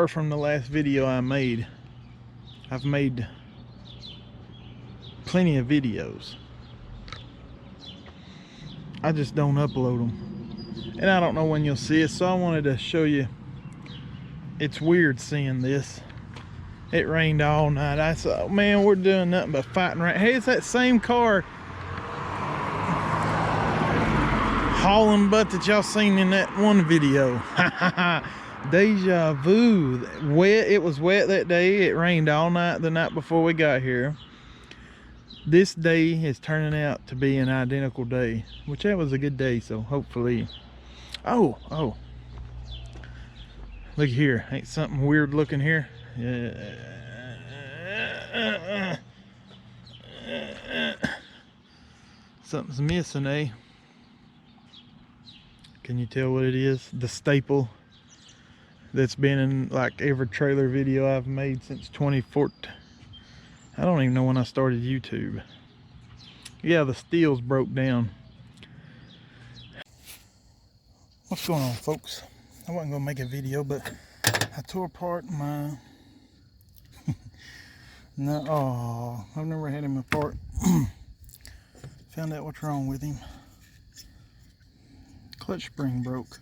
far from the last video I made. I've made plenty of videos. I just don't upload them. And I don't know when you'll see it, so I wanted to show you. It's weird seeing this. It rained all night. I said, man, we're doing nothing but fighting rain. Hey, it's that same car hauling butt that y'all seen in that one video. Deja vu. Wet. It was wet that day. It rained all night the night before we got here. This day is turning out to be an identical day, which that was a good day, so hopefully. Oh, look here. Ain't something weird looking here? Something's missing, eh? Can you tell what it is? The staple that's been in like every trailer video I've made since 2014. I don't even know when I started YouTube. Yeah, the Stihls broke down. What's going on, folks? I wasn't gonna make a video, but I tore apart my no, oh, I've never had him apart. Found out what's wrong with him. Clutch spring broke.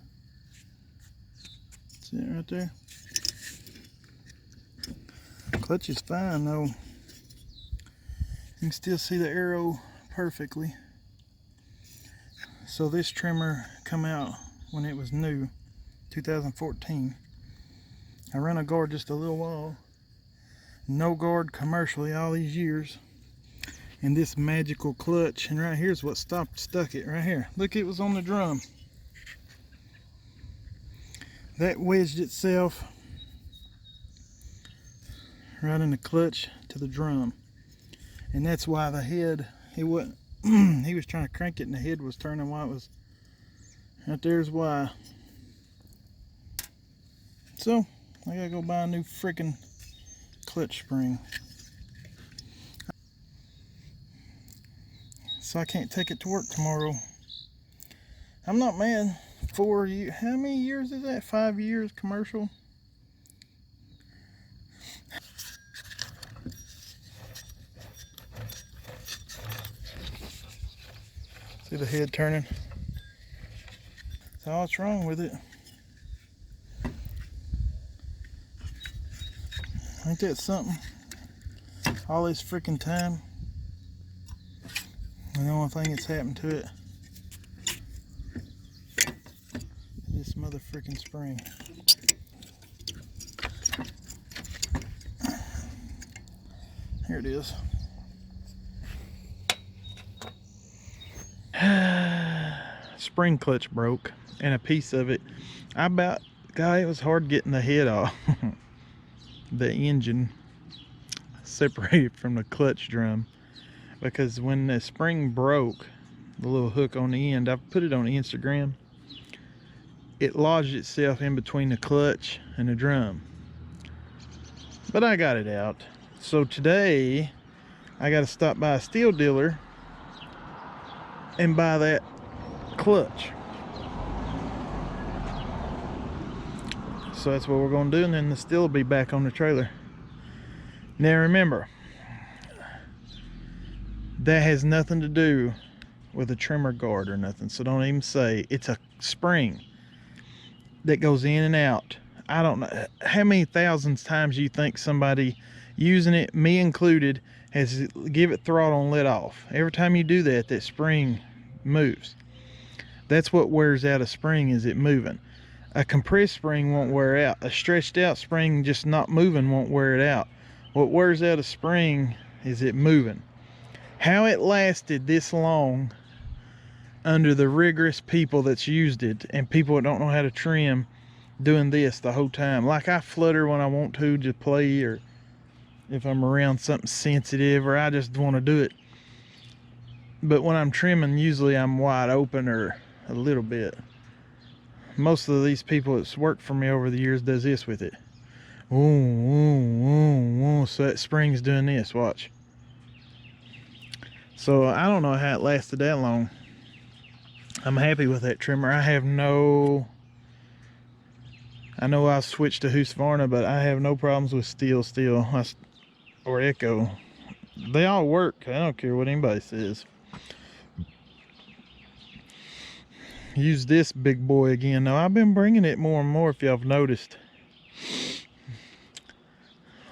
See it right there? Clutch is fine though. You can still see the arrow perfectly. So this trimmer come out when it was new, 2014. I run a guard just a little while. No guard commercially all these years. And this magical clutch, and right here's what stuck it right here. Look, it was on the drum. That wedged itself right in the clutch to the drum. And that's why the head, he wasn't, he was trying to crank it and the head was turning while it was, right there's why. So, I gotta go buy a new freaking clutch spring. So I can't take it to work tomorrow. I'm not mad. 4 years, how many years is that? 5 years commercial? See the head turning? That's all that's wrong with it. Ain't that something? All this freaking time. And the only thing that's happened to it, this mother freaking spring. Here it is. Spring clutch broke and a piece of it. God, it was hard getting the head off. The engine separated from the clutch drum, because when the spring broke, the little hook on the end, I've put it on Instagram, it lodged itself in between the clutch and the drum. But I got it out. So today I got to stop by a Stihl dealer and buy that clutch. So that's what we're going to do, and then the Stihl will be back on the trailer. Now remember, that has nothing to do with a trimmer guard or nothing, so don't even say. It's a spring that goes in and out. I don't know how many thousands times you think somebody using it, me included, has give it throttle and let off. Every time you do that, that spring moves. That's what wears out a spring, is it moving. A compressed spring won't wear out. A stretched out spring just not moving won't wear it out. What wears out a spring is it moving. How it lasted this long under the rigorous people that's used it, and people that don't know how to trim, doing this the whole time. Like I flutter when I want to play, or if I'm around something sensitive, or I just want to do it. But when I'm trimming, usually I'm wide open or a little bit. Most of these people that's worked for me over the years does this with it. Ooh, ooh, ooh, ooh. So that spring's doing this, watch. So I don't know how it lasted that long. I'm happy with that trimmer. I I know I've switched to Husqvarna, but I have no problems with Stihl or Echo. They all work. I don't care what anybody says. Use this big boy again. Now, I've been bringing it more and more, if y'all have noticed.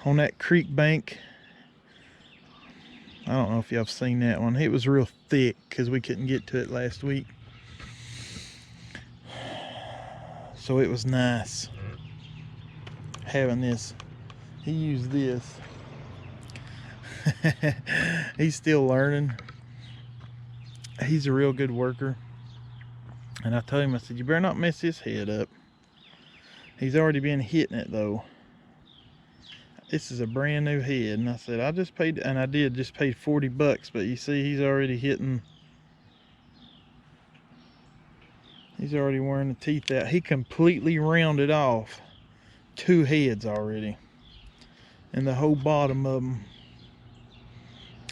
On that creek bank, I don't know if y'all have seen that one. It was real thick because we couldn't get to it last week. So it was nice having this. He used this. He's still learning. He's a real good worker. And I told him, I said, you better not mess his head up. He's already been hitting it though. This is a brand new head. And I said, I just paid, and I did just pay 40 bucks, but you see he's already hitting. He's already wearing the teeth out. He completely rounded off 2 heads already. And the whole bottom of them.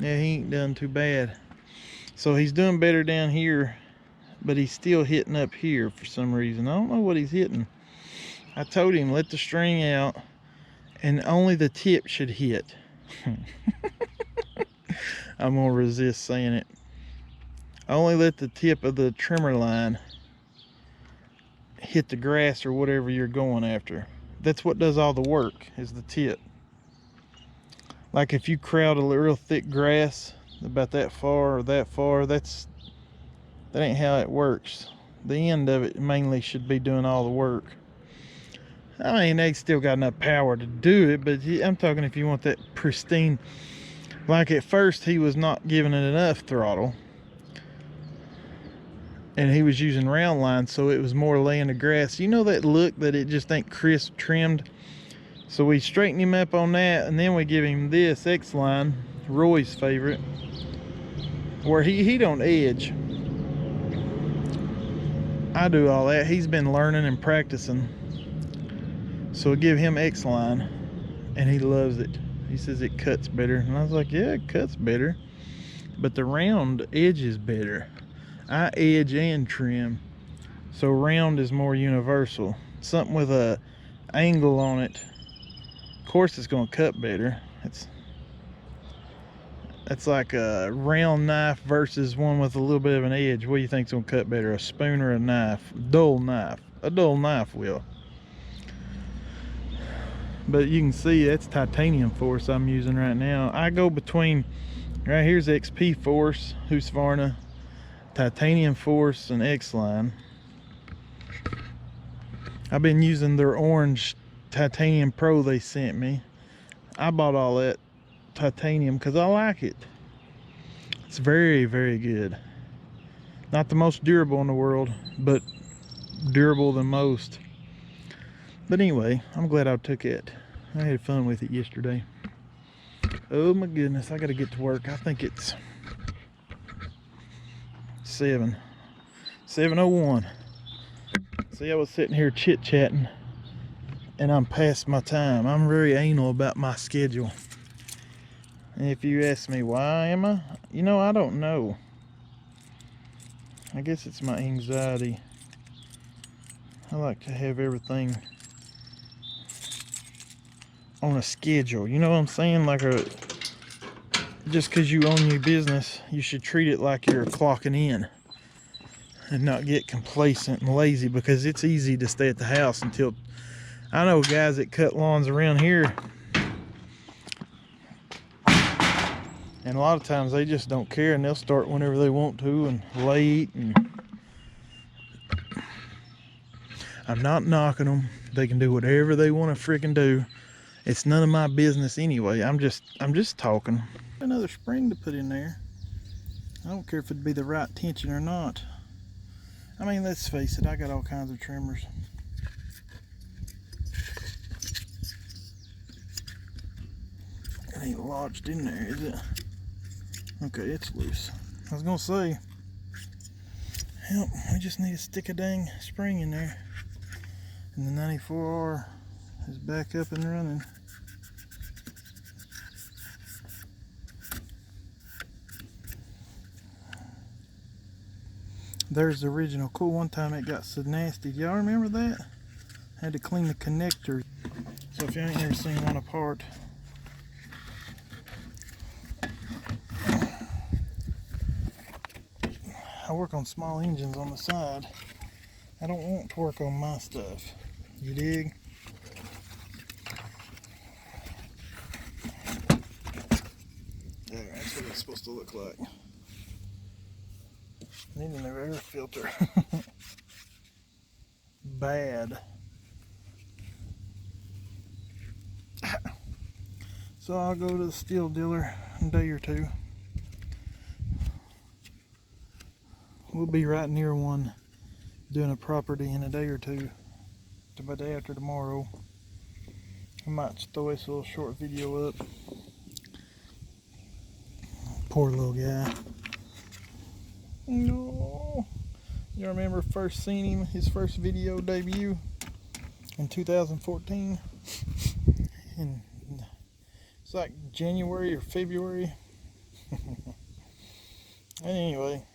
Yeah, he ain't done too bad. So he's doing better down here, but he's still hitting up here for some reason. I don't know what he's hitting. I told him, let the string out, and only the tip should hit. I'm gonna resist saying it. Only let the tip of the trimmer line hit the grass or whatever you're going after. That's what does all the work, is the tip. Like if you crowd a real thick grass about that far or that far, that ain't how it works. The end of it mainly should be doing all the work. I mean, they still got enough power to do it, but I'm talking if you want that pristine. Like at first he was not giving it enough throttle, and he was using round lines, so it was more laying the grass. You know that look that it just ain't crisp trimmed? So we straighten him up on that, and then we give him this X line, Roy's favorite, where he don't edge. I do all that. He's been learning and practicing. So we give him X line, and he loves it. He says it cuts better, and I was like, yeah, it cuts better, but the round edge is better. I edge and trim, so round is more universal. Something with a angle on it, of course it's going to cut better. It's like a round knife versus one with a little bit of an edge. What do you think's going to cut better, a spoon or a knife? Dull knife. A dull knife will. But you can see that's titanium force I'm using right now. I go between, right here's XP force, Husqvarna, titanium force, and X-line. I've been using their orange titanium pro they sent me. I bought all that titanium because I like it. It's very, very good. Not the most durable in the world, but durable than most. But anyway, I'm glad I took it. I had fun with it yesterday. Oh my goodness, I gotta get to work. I think it's 7:01. See, I was sitting here chit-chatting, and I'm past my time. I'm very anal about my schedule. And if you ask me why am I? You know, I don't know. I guess it's my anxiety. I like to have everything on a schedule. You know what I'm saying? Like just because you own your business, you should treat it like you're clocking in and not get complacent and lazy, because it's easy to stay at the house until, I know guys that cut lawns around here, and a lot of times they just don't care, and they'll start whenever they want to and late. And I'm not knocking them. They can do whatever they want to freaking do. It's none of my business anyway. I'm just talking. Another spring to put in there. I don't care if it'd be the right tension or not. I mean, let's face it, I got all kinds of trimmers. It ain't lodged in there, is it? Okay, it's loose. I was gonna say, yep, we just need to stick a dang spring in there. And the 94R is back up and running. There's the original cool. One time it got so nasty. Y'all remember that? Had to clean the connector. So if you ain't never seen one apart, I work on small engines on the side. I don't want to work on my stuff. You dig? Yeah, that's what it's supposed to look like. Need a new air filter. Bad. So I'll go to the Stihl dealer in a day or two. We'll be right near one doing a property in a day or two. By day after tomorrow. I might throw this little short video up. Poor little guy. No. You remember first seeing him, his first video debut in 2014? And it's like January or February. Anyway.